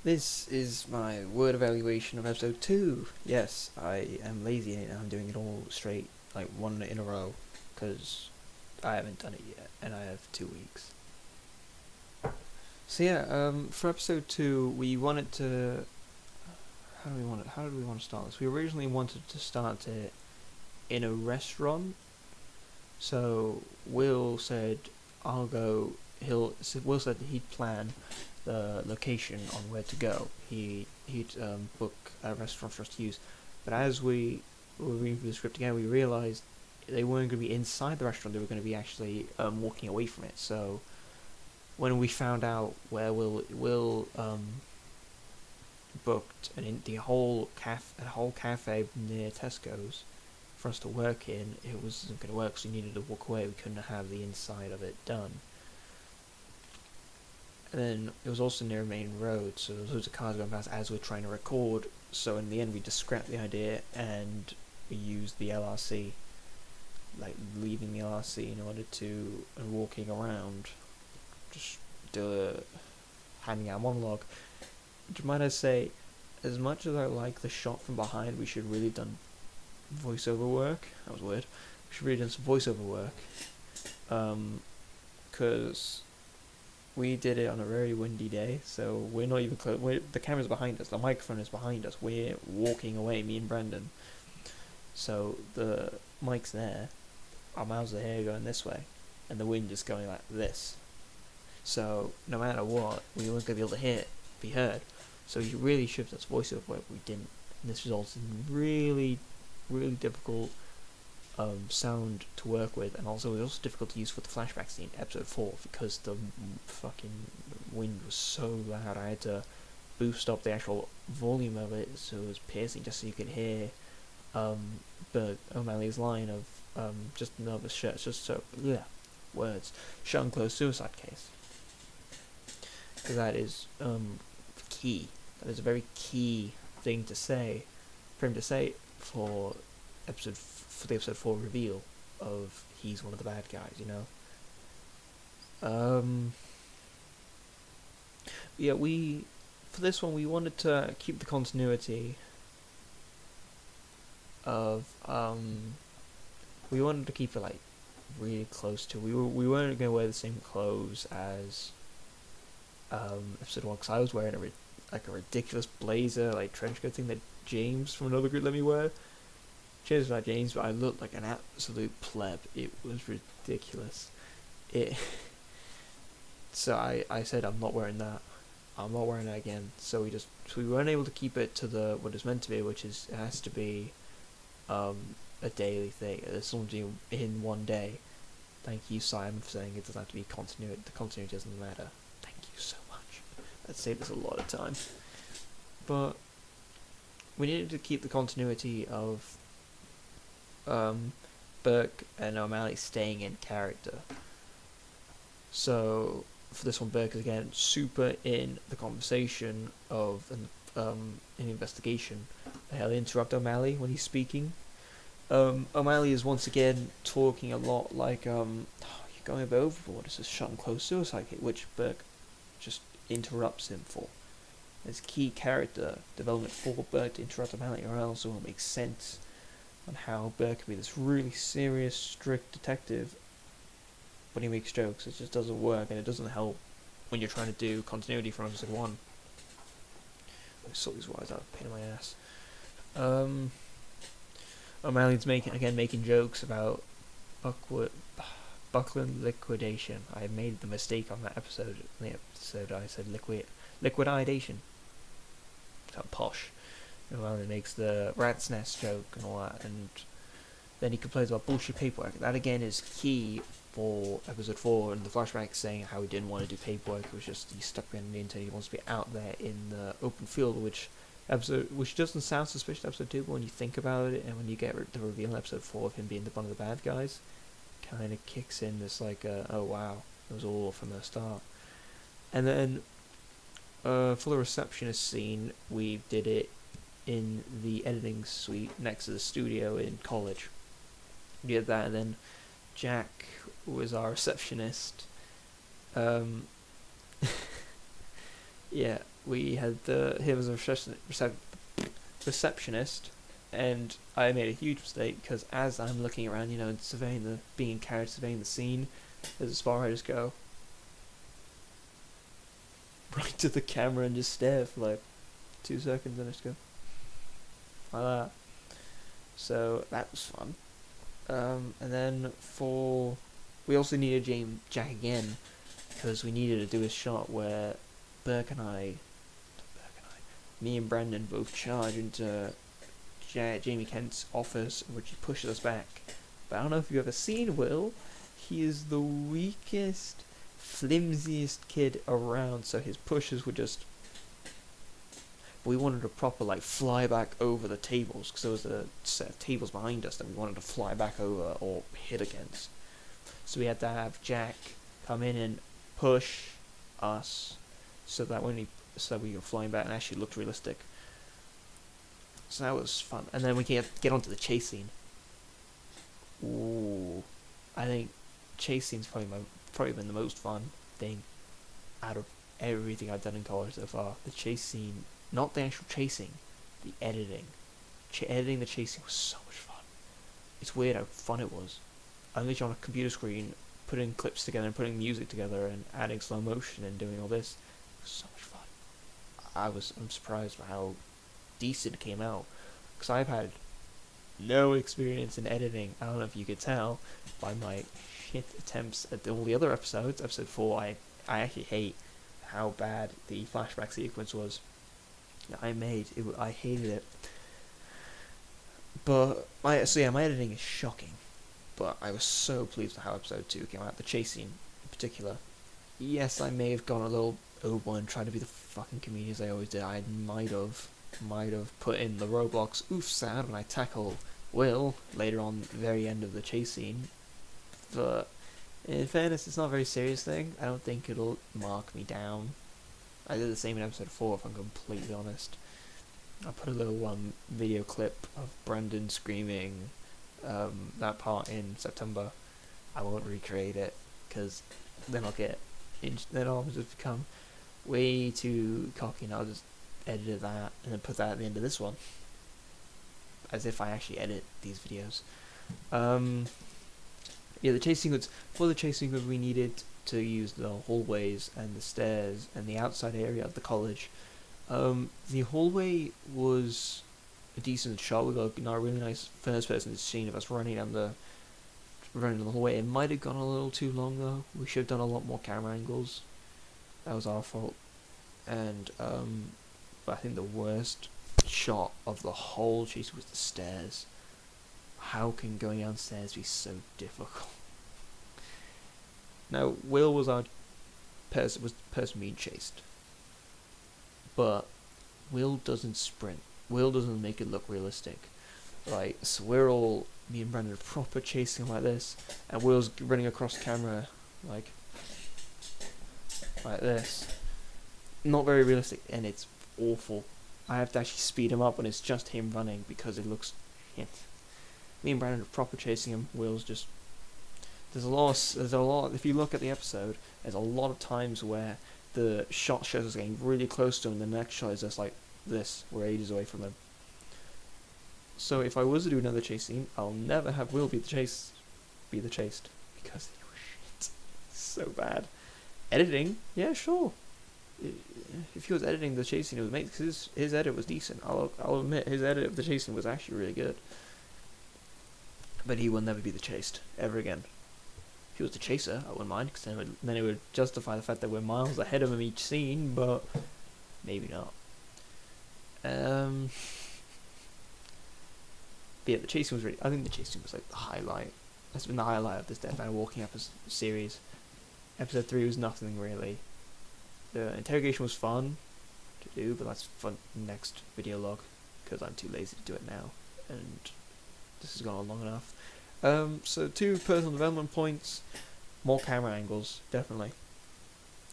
This is my word evaluation of episode 2. Yes, I am lazy and I'm doing it all straight, like one in a row, because I haven't done it yet, and I have 2 weeks. So yeah, for episode 2, we wanted to... How do we want to start this? We originally wanted to start it in a restaurant, so Will said, I'll go... Will said that he'd plan the location on where to go. He'd book a restaurant for us to use, but as we were reading through the script again, we realised they weren't going to be inside the restaurant. They were going to be actually walking away from it. So when we found out where Will booked the whole cafe near Tesco's for us to work in, it wasn't going to work. So we needed to walk away. We couldn't have the inside of it done. And then it was also near a main road, so there was loads of cars going past as we're trying to record. So in the end, we just scrapped the idea and we used the LRC, like leaving the LRC in order to and walking around, just handing out a monologue. Might I say, as much as I like the shot from behind, we should really have done voiceover work. That was weird. We should really have done some voiceover work, because we did it on a very windy day, so we're not even close. The camera's behind us, the microphone is behind us. We're walking away, me and Brendan. So the mic's there, our mouths are here going this way, and the wind is going like this. So no matter what, we weren't going to be able to be heard. So you really should have done voiceover work, but we didn't. And this results in really, really difficult sound to work with, and also it was also difficult to use for the flashback scene, episode 4, because the fucking wind was so loud. I had to boost up the actual volume of it so it was piercing, just so you could hear Bert O'Malley's line of just another shirt, just so words, shut and close suicide case, because that is key. That is a very key thing to say, for him to say for the episode 4 reveal of he's one of the bad guys, you know. Yeah, for this one we wanted to keep the continuity of we wanted to keep it like really close to. We weren't going to wear the same clothes as episode 1, because I was wearing a ridiculous blazer, like trench coat thing that James from Another Group let me wear. Cheers about James, but I looked like an absolute pleb. It was ridiculous. So I said, I'm not wearing that. I'm not wearing that again. So we weren't able to keep it to what it's meant to be, which is it has to be a daily thing. It's something in one day. Thank you, Simon, for saying it doesn't have to be continuity. The continuity doesn't matter. Thank you so much. That saved us a lot of time. But we needed to keep the continuity of Burke and O'Malley staying in character. So for this one, Burke is again super in the conversation of an investigation. He'll interrupt O'Malley when he's speaking. O'Malley is once again talking a lot like you're going a bit overboard. It's a shut and close suicide case, which Burke just interrupts him for. There's key character development for Burke to interrupt O'Malley, or else it won't make sense on how Burke can be this really serious, strict detective, but he makes jokes. It just doesn't work, and it doesn't help when you're trying to do continuity from episode 1. I saw these words out, pain in my ass. O'Malley's making jokes about Buckland liquidation. I made the mistake on that episode. In the episode I said liquidation. Sound posh. O'Malley makes the rat's nest joke and all that, and then he complains about bullshit paperwork. That again is key for episode 4, and the flashback saying how he didn't want to do paperwork. It was just he's stuck behind the internet. He wants to be out there in the open field, which doesn't sound suspicious in episode 2, but when you think about it, and when you get the reveal in episode 4 of him being one of the bad guys, kind of kicks in this like oh wow, it was all from the start. And then for the receptionist scene, we did it in the editing suite next to the studio in college. We did that, and then Jack was our receptionist. Yeah, we had him as a receptionist, and I made a huge mistake because as I'm looking around, and being in character, surveying the scene, as a spot where I just go right to the camera and just stare for like 2 seconds and I just go like that. So that was fun. And then we also needed Jack again because we needed to do a shot where me and Brandon both charge into Jamie Kent's office, which he pushes us back. But I don't know if you've ever seen Will. He is the weakest, flimsiest kid around, so his pushes were just... We wanted to proper fly back over the tables, because there was a set of tables behind us that we wanted to fly back over or hit against. So we had to have Jack come in and push us so that we were flying back and actually looked realistic. So that was fun. And then we can get onto the chase scene. Ooh, I think chase scene's probably been the most fun thing out of everything I've done in college so far. The chase scene, not the actual chasing, the editing. Editing the chasing was so much fun. It's weird how fun it was. I'm literally on a computer screen, putting clips together and putting music together and adding slow motion and doing all this. It was so much fun. I'm surprised by how decent it came out, because I've had no experience in editing. I don't know if you could tell by my shit attempts at all the other episodes. Episode 4, I actually hate how bad the flashback sequence was. I hated it. But my editing is shocking. But I was so pleased with how episode 2 came out. The chase scene in particular. Yes, I may have gone a little over and tried to be the fucking comedian as I always did. I might have put in the Roblox oof sound when I tackle Will later on the very end of the chase scene. But in fairness, it's not a very serious thing. I don't think it'll mark me down. I did the same in episode 4, if I'm completely honest. I put a little video clip of Brandon screaming that part in September. I won't recreate it, because then I'll just become way too cocky, and I'll just edit that and then put that at the end of this one, as if I actually edit these videos. The chase sequence. For the chase sequence, we needed to use the hallways and the stairs and the outside area of the college. The hallway was a decent shot. We got a really nice first-person scene of us running down the hallway. It might have gone a little too long though. We should have done a lot more camera angles. That was our fault. And but I think the worst shot of the whole chase was the stairs. How can going downstairs be so difficult? Now, Will was the person being chased, but Will doesn't sprint. Will doesn't make it look realistic. So me and Brandon are proper chasing like this, and Will's running across camera like this. Not very realistic, and it's awful. I have to actually speed him up when it's just him running because it looks shit. Me and Brandon are proper chasing him. Will's just... There's a lot. If you look at the episode, there's a lot of times where the shot shows us getting really close to him, and the next shot is just like this. We're ages away from him. So if I was to do another chase scene, I'll never have Will be the chased, because it was shit. So bad. Editing, yeah, sure. If he was editing the chase scene, it would make, because his edit was decent. I'll admit his edit of the chase scene was actually really good. But he will never be the chased ever again. If he was the chaser, I wouldn't mind, because then it would justify the fact that we're miles ahead of him each scene, but maybe not. But yeah, the chasing was really... I think the chasing was like the highlight. That's been the highlight of this Deathbound Walking Up series. Episode 3 was nothing really. The interrogation was fun to do, but that's fun next video log, because I'm too lazy to do it now, and this has gone on long enough. So 2 personal development points, more camera angles, definitely.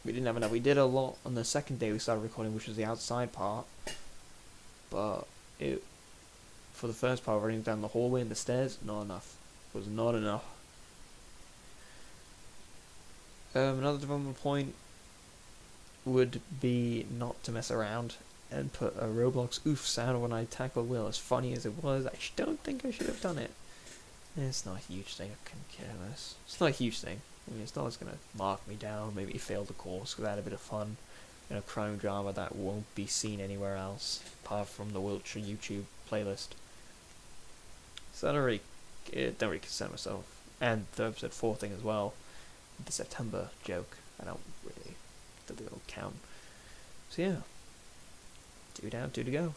We didn't have enough. We did a lot on the second day we started recording, which was the outside part, but for the first part, running down the hallway and the stairs, not enough. It was not enough. Another development point, would be not to mess around and put a Roblox oof sound when I tackle Will. As funny as it was, I don't think I should have done it. It's not a huge thing, I couldn't care less. It's not a huge thing. I mean, it's not going to mark me down, maybe fail the course, because I had a bit of fun in a crime drama that won't be seen anywhere else, apart from the Wiltshire YouTube playlist. So I don't really concern myself. And the episode 4 thing as well, the September joke, I don't really, that they don't count. So yeah, 2 down, 2 to go.